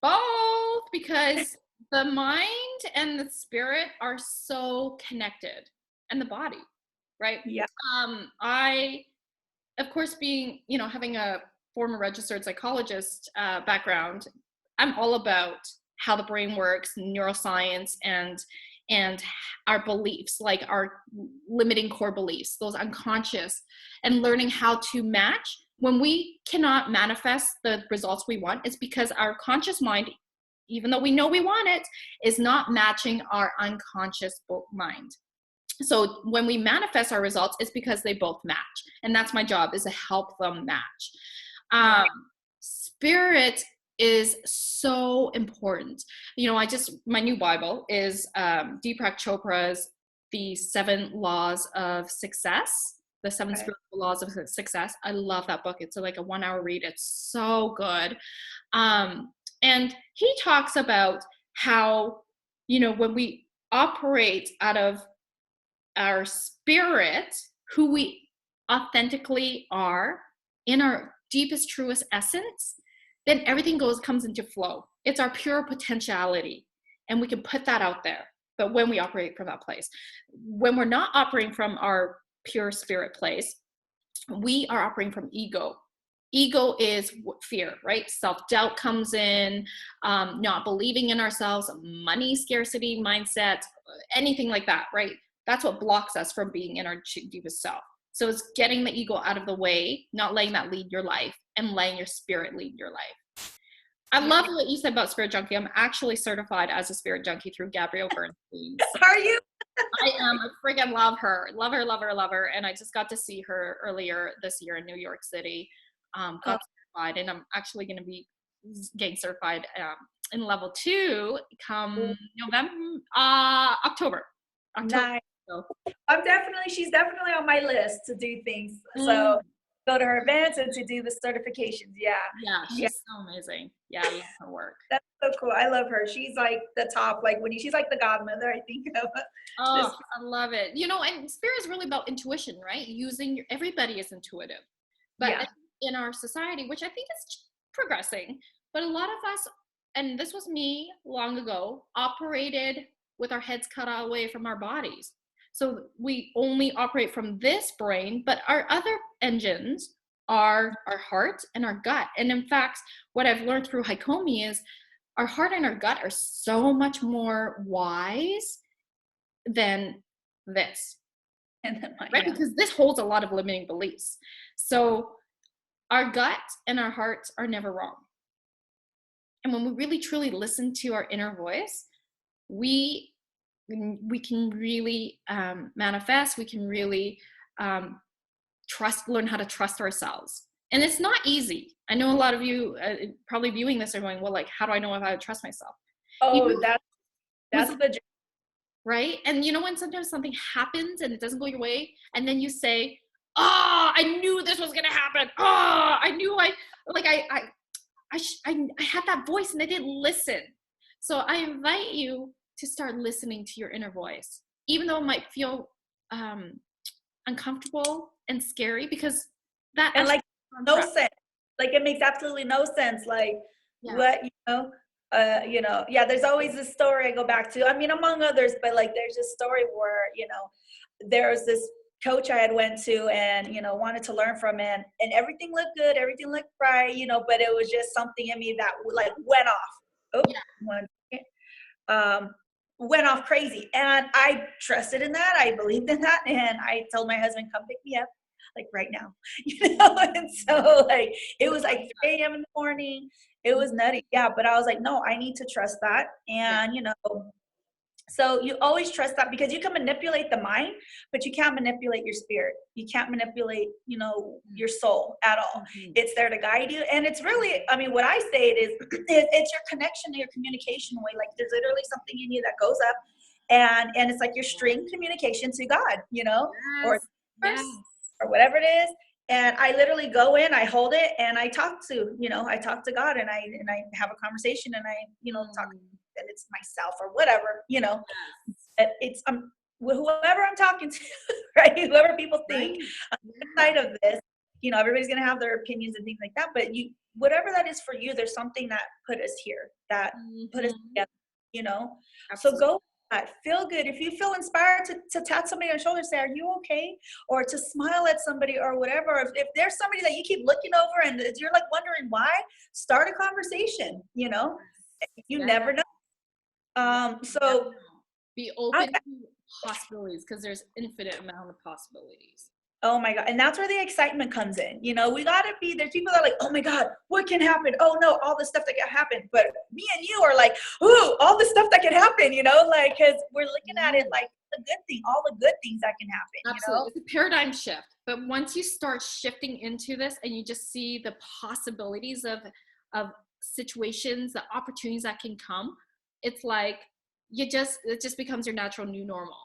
B: Both, because the mind and the spirit are so connected, and the body, right?
A: Yeah.
B: I, of course, being, having a former registered psychologist background, I'm all about how the brain works, neuroscience, and our beliefs, like our limiting core beliefs, those unconscious, and learning how to match. When we cannot manifest the results we want, it's because our conscious mind, even though we know we want it, is not matching our unconscious mind. So when we manifest our results, it's because they both match. And that's my job, is to help them match. Spirit is so important. My new Bible is Deepak Chopra's The 7 Laws of Success, the 7 Spiritual Laws of Success. I love that book. It's like a 1-hour read. It's so good. And he talks about how, when we operate out of our spirit, who we authentically are in our deepest, truest essence, then everything comes into flow. It's our pure potentiality, and we can put that out there. But when we operate from that place, when we're not operating from our pure spirit place, we are operating from ego. Ego is fear, right? Self-doubt comes in, not believing in ourselves, money scarcity mindset, anything like that, right? That's what blocks us from being in our deepest self. So it's getting the ego out of the way, not letting that lead your life, and letting your spirit lead your life. I love what you said about spirit junkie. I'm actually certified as a spirit junkie through Gabrielle Bernstein.
A: So are you?
B: I am. I freaking love her. Love her, love her, love her. And I just got to see her earlier this year in New York City. Got certified, and I'm actually going to be getting certified in level 2 come October.
A: Nice. So. She's definitely on my list to do things. So go to her events and to do the certifications. Yeah.
B: Yeah, she's so amazing. Yeah, I love her work.
A: That's so cool. I love her. She's like the top, like she's like the godmother, I think.
B: Oh, I love it. And spirit is really about intuition, right? Everybody is intuitive. But in our society, which I think is progressing, but a lot of us, and this was me long ago, operated with our heads cut away from our bodies. So we only operate from this brain, but our other engines are our heart and our gut. And in fact, what I've learned through Haikomi is our heart and our gut are so much more wise than this. Right? Because this holds a lot of limiting beliefs. So our gut and our hearts are never wrong. And when we really truly listen to our inner voice, we can really manifest. We can really learn how to trust ourselves. And it's not easy. I know a lot of you probably viewing this are going, well, like, how do I know if I would trust myself?
A: Oh, that's the
B: right? And when sometimes something happens and it doesn't go your way, and then you say, oh, I knew this was going to happen. Oh, I knew I had that voice and I didn't listen. So I invite you to start listening to your inner voice, even though it might feel uncomfortable and scary, because that
A: and like no sense. Like it makes absolutely no sense. Like what there's always this story I go back to. I mean, among others, but like there's this story where there's this coach I had went to and, you know, wanted to learn from, and everything looked good, everything looked right, you know, but it was just something in me that like went off. Oh,
B: Yeah.
A: one second. Went off crazy. And I trusted in that. I believed in that. And I told my husband, come pick me up like right now, you know? And so like, it was like 3 a.m. in the morning. It was nutty. Yeah. But I was like, no, I need to trust that.
B: Yeah.
A: And, you know, so you always trust that, because you can manipulate the mind, but you can't manipulate your spirit. You can't manipulate, you know, your soul at all.
B: Mhm.
A: It's there to guide you. And it's really, I mean, what I say it is, it's your connection, your communication way. Like there's literally something in you that goes up, and it's like your string communication to God, you know, or
B: Yes. Yes.
A: or whatever it is. And I literally go in, I hold it, and I talk to, you know, I talk to God, and I have a conversation, and I, you know, talk, and it's myself or whatever, you know. It's whoever I'm talking to, right? Whoever people think on the side of this, you know, everybody's gonna have their opinions and things like that. But you, whatever that is for you, there's something that put us here, that put us together, you know.
B: Absolutely.
A: So go with that. Feel good. If you feel inspired to tap somebody on the shoulder, say, "Are you okay?" Or to smile at somebody or whatever. If there's somebody that you keep looking over and you're like wondering why, start a conversation. You know, you never know. So
B: be open to possibilities, because there's infinite amount of possibilities.
A: oh my God. And that's where the excitement comes in. You know, we gotta be, there's people that are like, oh my God, what can happen? Oh no, all the stuff that can happen. But me and you are like, ooh, all the stuff that can happen, you know, like, cause we're looking at it like the good thing, all the good things that can happen.
B: Absolutely.
A: You know?
B: It's a paradigm shift. But once you start shifting into this and you just see the possibilities of situations, the opportunities that can come, it's like it just becomes your natural new normal.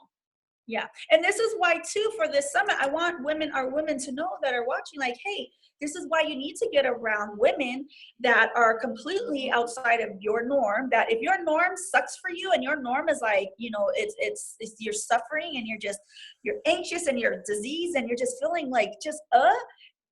A: Yeah. And this is why too, for this summit, I want our women to know that are watching, like, hey, this is why you need to get around women that are completely outside of your norm. That if your norm sucks for you and your norm is like, you know, it's you're suffering and you're anxious and you're diseased and you're just feeling like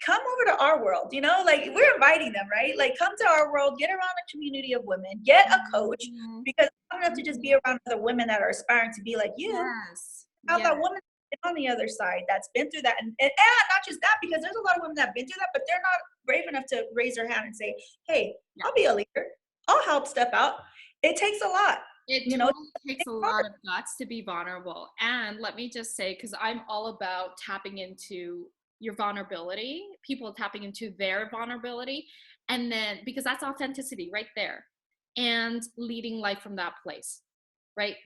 A: come over to our world, you know, like we're inviting them, right? Like come to our world, get around a community of women, get a coach, because you don't have to just be around other women that are aspiring to be like you.
B: Yes.
A: How that woman on the other side that's been through that, and not just that, because there's a lot of women that have been through that, but they're not brave enough to raise their hand and say, hey, I'll be a leader, I'll help step out. It takes a lot.
B: It
A: you
B: totally
A: know,
B: takes a lot of guts to be vulnerable. And let me just say, because I'm all about tapping into your vulnerability, people tapping into their vulnerability, and then because that's authenticity right there, and leading life from that place, right?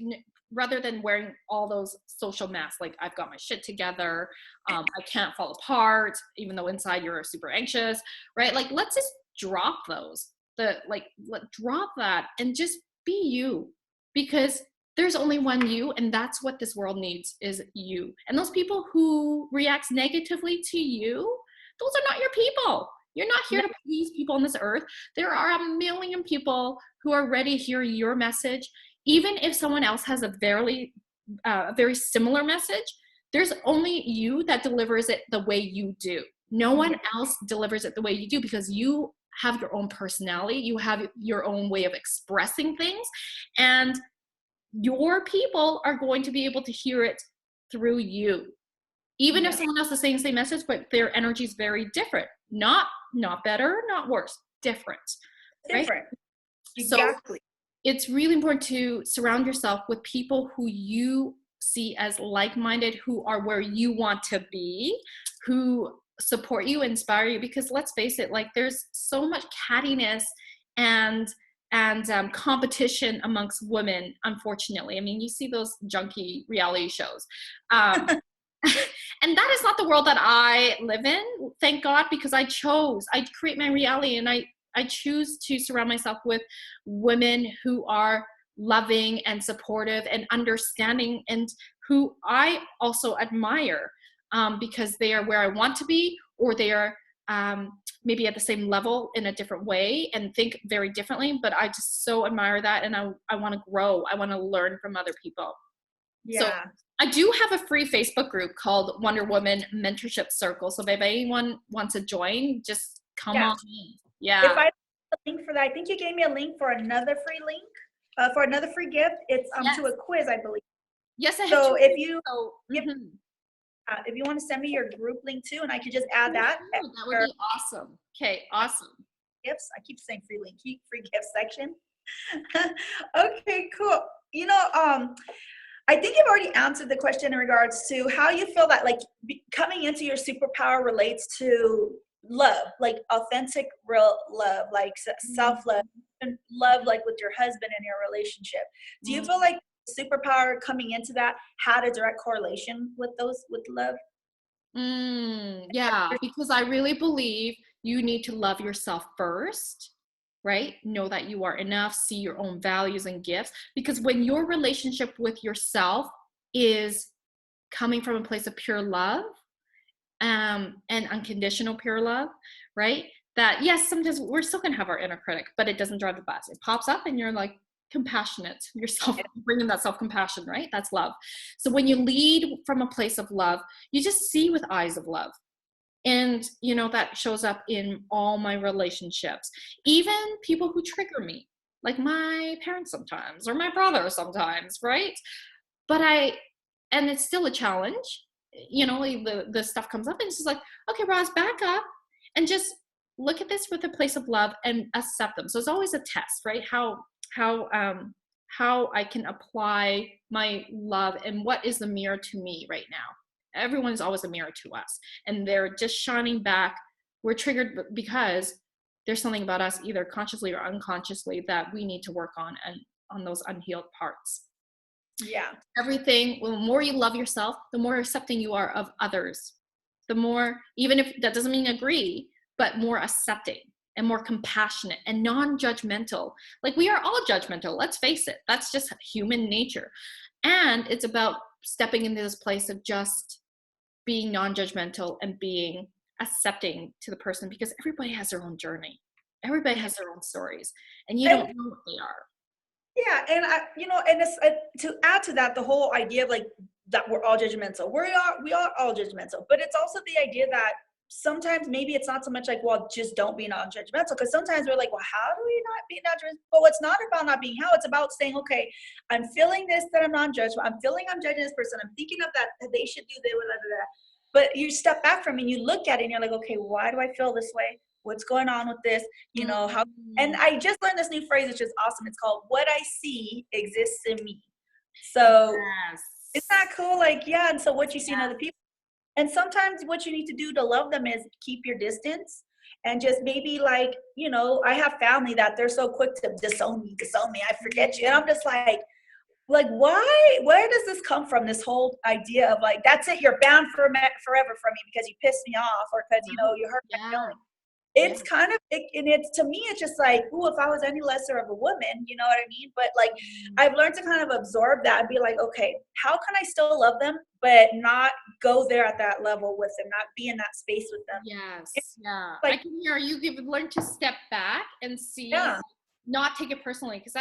B: Rather than wearing all those social masks, like I've got my shit together, I can't fall apart, even though inside you're super anxious, right? Like let's just drop those, drop that and just be you, because there's only one you, and that's what this world needs, is you. And those people who react negatively to you, those are not your people. You're not here to please people on this earth. There are a million people who are ready to hear your message. Even if someone else has a very similar message, there's only you that delivers it the way you do. No one else delivers it the way you do, because you have your own personality, you have your own way of expressing things, and your people are going to be able to hear it through you. Even if someone else is saying the same message, but their energy is very different. Not better, not worse, different.
A: Different.
B: Right?
A: Exactly.
B: So it's really important to surround yourself with people who you see as like-minded, who are where you want to be, who support you, inspire you, because let's face it, like there's so much cattiness and competition amongst women, unfortunately. I mean, you see those junky reality shows. And that is not the world that I live in, thank God, because I create my reality, and I choose to surround myself with women who are loving and supportive and understanding, and who I also admire, because they are where I want to be, or they are maybe at the same level in a different way and think very differently. But I just so admire that, and I want to grow. I want to learn from other people.
A: Yeah.
B: So I do have a free Facebook group called Wonder Woman Mentorship Circle. So if anyone wants to join, just come on in. Yeah.
A: If I have a link for that, I think you gave me a link for another free link, for another free gift. It's to a quiz, I believe.
B: Yes, I have.
A: So if you If you want to send me your group link too, and I could just add that.
B: That would be awesome. Okay, awesome.
A: Gifts. I keep saying free link, keep free gift section. Okay, cool. You know, I think you've already answered the question in regards to how you feel that like coming into your superpower relates to love, like authentic, real love, like self-love, and love like with your husband in your relationship. Do you feel like superpower coming into that had a direct correlation with those, with love?
B: Yeah, because I really believe you need to love yourself first, right? Know that you are enough, see your own values and gifts. Because when your relationship with yourself is coming from a place of pure love, and unconditional pure love, right? That yes, sometimes we're still gonna have our inner critic, but it doesn't drive the bus. It pops up and you're like compassionate yourself, bringing that self-compassion, right? That's love. So when you lead from a place of love, you just see with eyes of love. And you know, that shows up in all my relationships, even people who trigger me, like my parents sometimes, or my brother sometimes, right? But and it's still a challenge, you know, like the stuff comes up and it's just like, okay, Roz, back up and just look at this with a place of love and accept them. So it's always a test, right? How I can apply my love and what is the mirror to me right now. Everyone is always a mirror to us, and they're just shining back. We're triggered because there's something about us, either consciously or unconsciously, that we need to work on, and on those unhealed parts.
A: Yeah.
B: Everything, the more you love yourself, the more accepting you are of others. The more, even if that doesn't mean agree, but more accepting and more compassionate and non-judgmental. Like, we are all judgmental, let's face it. That's just human nature. And it's about stepping into this place of just being non-judgmental and being accepting to the person, because everybody has their own journey. Everybody has their own stories, and you don't know what they are.
A: Yeah, and and it's to add to that, the whole idea of like that we're all judgmental. We are all judgmental, but it's also the idea that sometimes maybe it's not so much like, well, just don't be non-judgmental, because sometimes we're like, well, how do we not be non-judgmental? But it's not about not being how, it's about saying, okay, I'm feeling this, that I'm non-judgmental. I'm feeling I'm judging this person. I'm thinking of that they should do this, blah, blah, blah. But you step back from it and you look at it and you're like, okay, why do I feel this way? What's going on with this? You know, how, and I just learned this new phrase, which is awesome. It's called "What I See Exists in Me." So
B: Yes.
A: isn't that cool? Like, yeah. And so what you see in other people, and sometimes what you need to do to love them is keep your distance, and just maybe like, I have family that they're so quick to disown me, I forget you. And I'm just like, why? Where does this come from? This whole idea of like, that's it, you're banned forever from me because you pissed me off, or because, you hurt my feelings. It's kind of, and it's, to me, it's just like, ooh, if I was any lesser of a woman, you know what I mean? But like, I've learned to kind of absorb that and be like, okay, how can I still love them, but not go there at that level with them, not be in that space with them?
B: Yes. Yeah.
A: Like,
B: I can hear you. You've learned to step back and see,
A: yeah,
B: not take it personally, because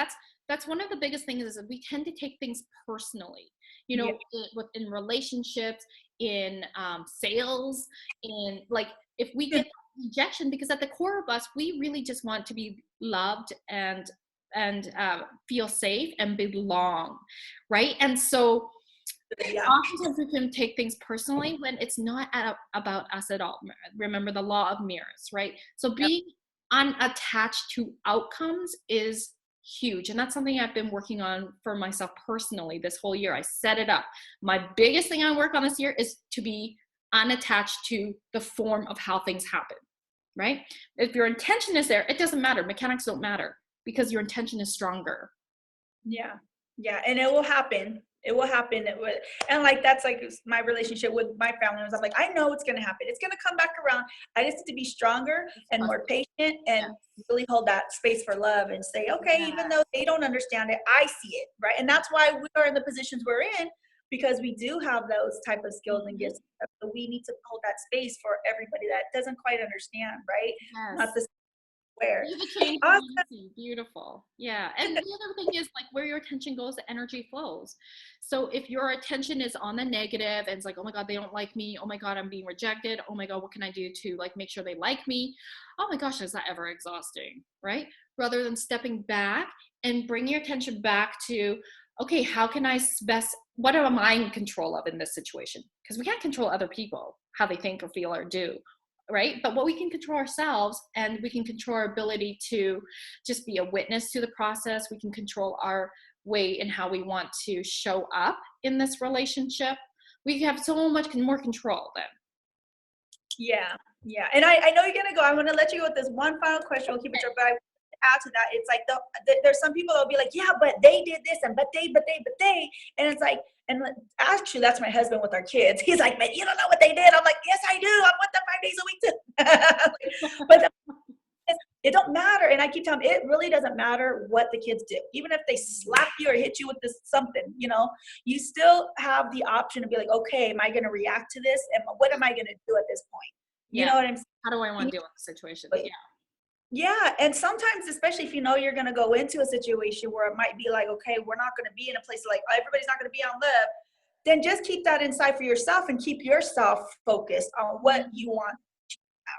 B: that's one of the biggest things, is that we tend to take things personally. You know,
A: yeah,
B: in relationships, in sales, in like, if we get rejection, because at the core of us, we really just want to be loved and feel safe and belong, right? And so
A: yeah,
B: oftentimes we can take things personally when it's not about us at all. Remember the law of mirrors, right? So
A: yeah,
B: being unattached to outcomes is huge. And that's something I've been working on for myself personally this whole year. I set it up. My biggest thing I work on this year is to be unattached to the form of how things happen, right? If your intention is there, it doesn't matter. Mechanics don't matter, because your intention is stronger.
A: yeah, yeah. And it will happen. It will happen. And like, that's like my relationship with my family. I'm like, I know it's going to happen. It's going to come back around. I just need to be stronger and more patient, and really hold that space for love and say, okay, even though they don't understand it, I see it, right? And that's why we are in the positions we're in, because we do have those type of skills and gifts. So we need to hold that space for everybody that doesn't quite understand, right? Not the where.
B: Be the change you want to see. Beautiful. Yeah. And the other thing is, like, where your attention goes, the energy flows. So if your attention is on the negative and it's like, oh my God, they don't like me. Oh my God, I'm being rejected. Oh my God, what can I do to like make sure they like me? Oh my gosh, is that ever exhausting, right? Rather than stepping back and bring your attention back to, okay, how can I best, what am I in control of in this situation? Because we can't control other people, how they think or feel or do, right? But what we can control ourselves, and we can control our ability to just be a witness to the process. We can control our way and how we want to show up in this relationship. We have so much more control then.
A: Yeah, yeah. And I know you're gonna go. I'm gonna let you go with this one final question. We'll keep it short, but I want to add to that. It's like there's some people that'll be like, yeah, but they did this, and but they, and it's like, and actually, that's my husband with our kids. He's like, but you don't know what they did. I'm like, yes, I do. I'm with them 5 days a week too. But it don't matter. And I keep telling them, it really doesn't matter what the kids do. Even if they slap you or hit you with this something, you still have the option to be like, okay, am I going to react to this? And what am I going to do at this point? You know what I'm saying?
B: How do I want to deal with the situation?
A: Yeah. Yeah. And sometimes, especially if you know you're going to go into a situation where it might be like, okay, we're not going to be in a place like everybody's not going to be on live, then just keep that inside for yourself and keep yourself focused on what you want,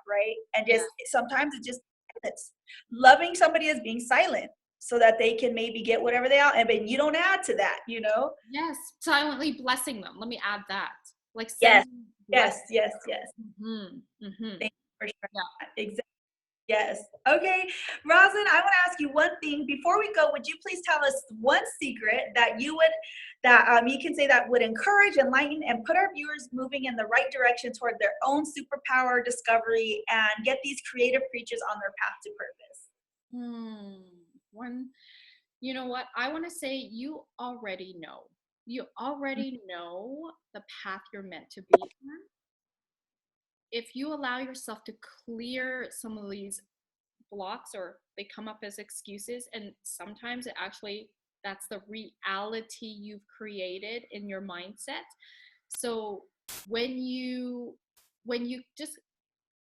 A: right? And just sometimes it's loving somebody as being silent so that they can maybe get whatever they are, and then you don't add to that.
B: Yes, silently blessing them. Let me add that. Like
A: yes,
B: yes.
A: Thank you for sharing that. Exactly. Yes. Okay, Roslyn, I want to ask you one thing before we go. Would you please tell us one secret that you can say that would encourage, enlighten, and put our viewers moving in the right direction toward their own superpower discovery and get these creative creatures on their path to purpose?
B: One, you know what? I want to say you already know. You already know the path you're meant to be on. If you allow yourself to clear some of these blocks, or they come up as excuses, and sometimes that's the reality you've created in your mindset. So when you just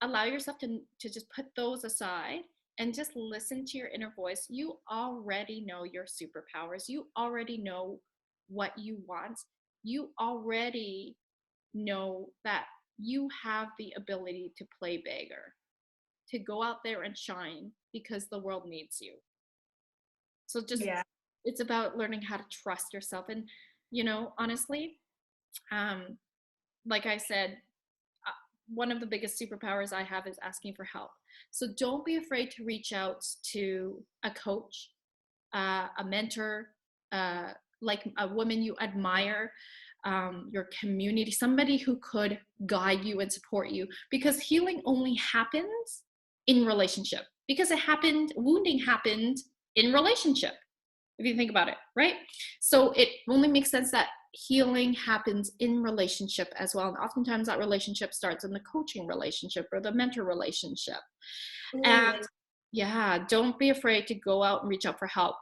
B: allow yourself to just put those aside and just listen to your inner voice, you already know your superpowers. You already know what you want. You already know that you have the ability to play bigger, to go out there and shine, because the world needs you. So it's about learning how to trust yourself. And, honestly, like I said, one of the biggest superpowers I have is asking for help. So don't be afraid to reach out to a coach, a mentor, like a woman you admire, your community, somebody who could guide you and support you, because healing only happens in relationship, because wounding happened in relationship, if you think about it, right? So it only makes sense that healing happens in relationship as well. And oftentimes that relationship starts in the coaching relationship or the mentor relationship. And don't be afraid to go out and reach out for help.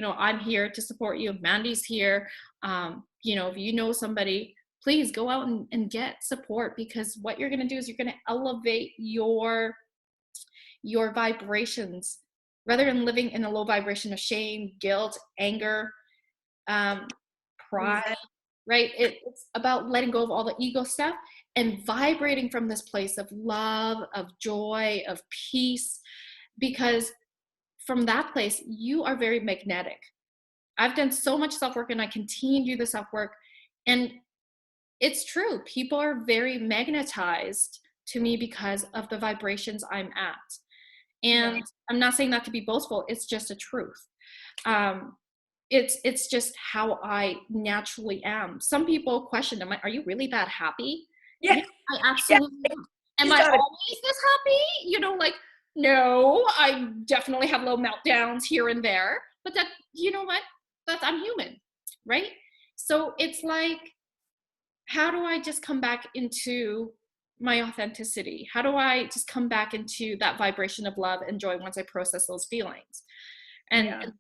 B: I'm here to support you. Mandy's here. If you know somebody, please go out and get support, because what you're going to do is you're going to elevate your vibrations, rather than living in a low vibration of shame, guilt, anger, pride, right? It's about letting go of all the ego stuff and vibrating from this place of love, of joy, of peace, because from that place, you are very magnetic. I've done so much self-work, and I continue to do the self-work, and it's true. People are very magnetized to me because of the vibrations I'm at. And I'm not saying that to be boastful. It's just a truth. It's just how I naturally am. Some people question, are you really that happy?
A: Yeah,
B: I absolutely am. Am I always this happy? No, I definitely have low meltdowns here and there, but that, you know what? I'm human, right? So it's like, how do I just come back into my authenticity? How do I just come back into that vibration of love and joy once I process those feelings and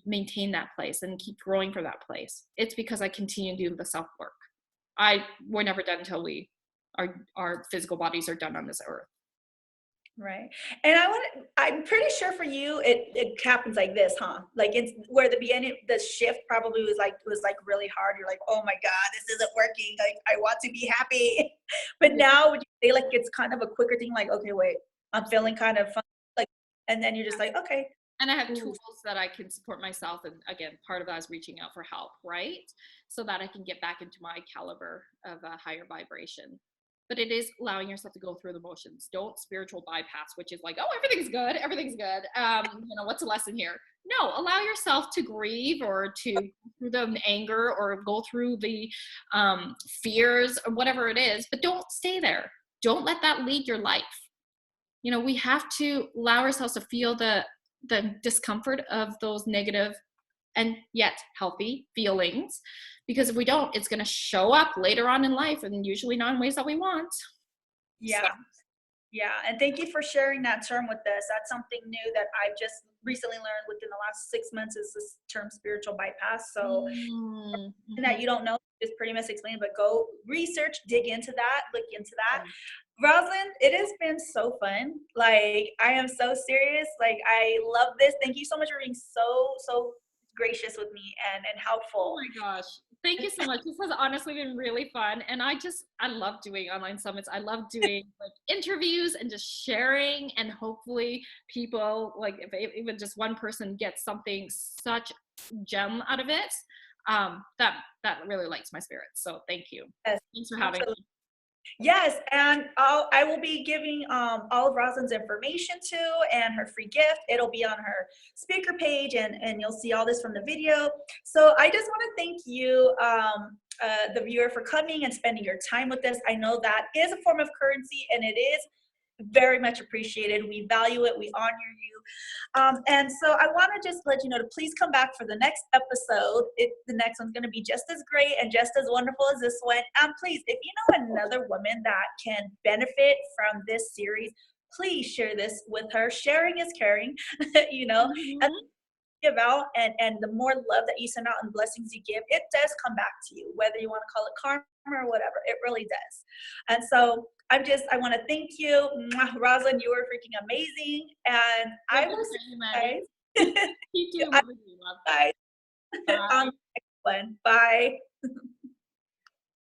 B: maintain that place and keep growing for that place? It's because I continue to do the self-work. We're never done until our physical bodies are done on this earth.
A: Right. And I'm pretty sure for you, it happens like this, huh? Like it's where the beginning, the shift probably was like really hard. You're like, oh my God, this isn't working. Like I want to be happy. But now would you say like it's kind of a quicker thing? Like, okay, wait, I'm feeling kind of fun. Like, and then you're just like, okay,
B: And I have
A: Ooh.
B: tools that I can support myself. And again, part of that is reaching out for help, right? So that I can get back into my caliber of a higher vibration. But it is allowing yourself to go through the motions. Don't spiritual bypass, which is like, oh, everything's good, everything's good. What's the lesson here? No, allow yourself to grieve or to go through the anger or go through the fears or whatever it is, but don't stay there. Don't let that lead your life. We have to allow ourselves to feel the discomfort of those negative and yet healthy feelings, because if we don't, it's going to show up later on in life, and usually not in ways that we want.
A: Yeah.
B: So.
A: Yeah, and thank you for sharing that term with us. That's something new that I've just recently learned within the last 6 months, is this term spiritual bypass. So
B: Mm-hmm.
A: that you don't know, just pretty much explain, but go research, dig into that, look into that. Rosalind, it has been so fun. Like, I am so serious. Like, I love this. Thank you so much for being so gracious with me and
B: Oh
A: helpful.
B: my gosh. Thank you so much. This has honestly been really fun. And I love doing online summits. I love doing like interviews and just sharing, and hopefully people, like if even just one person gets something, such gem out of it, that really lights my spirit. So thank you.
A: Yes,
B: Thanks for having
A: absolutely.
B: me.
A: Yes, and I will be giving all of Rosalind's information too, and her free gift. It'll be on her speaker page, and you'll see all this from the video. So I just want to thank you, the viewer, for coming and spending your time with us. I know that is a form of currency, and it is very much appreciated. We value it. We honor you. And so I want to just let you know to please come back for the next episode. The next one's going to be just as great and just as wonderful as this one. And please, if you know another woman that can benefit from this series, please share this with her. Sharing is caring, you know. And
B: Mm-hmm.
A: give out, and the more love that you send out and blessings you give, it does come back to you, whether you want to call it karma or whatever. It really does. And so I want to thank you. Mwah, Rosalind, you were freaking amazing, and I
B: Thank
A: will
B: you,
A: see
B: Mandy.
A: you
B: You too.
A: guys,
B: Love.
A: guys on
B: Bye.
A: the next one. Bye.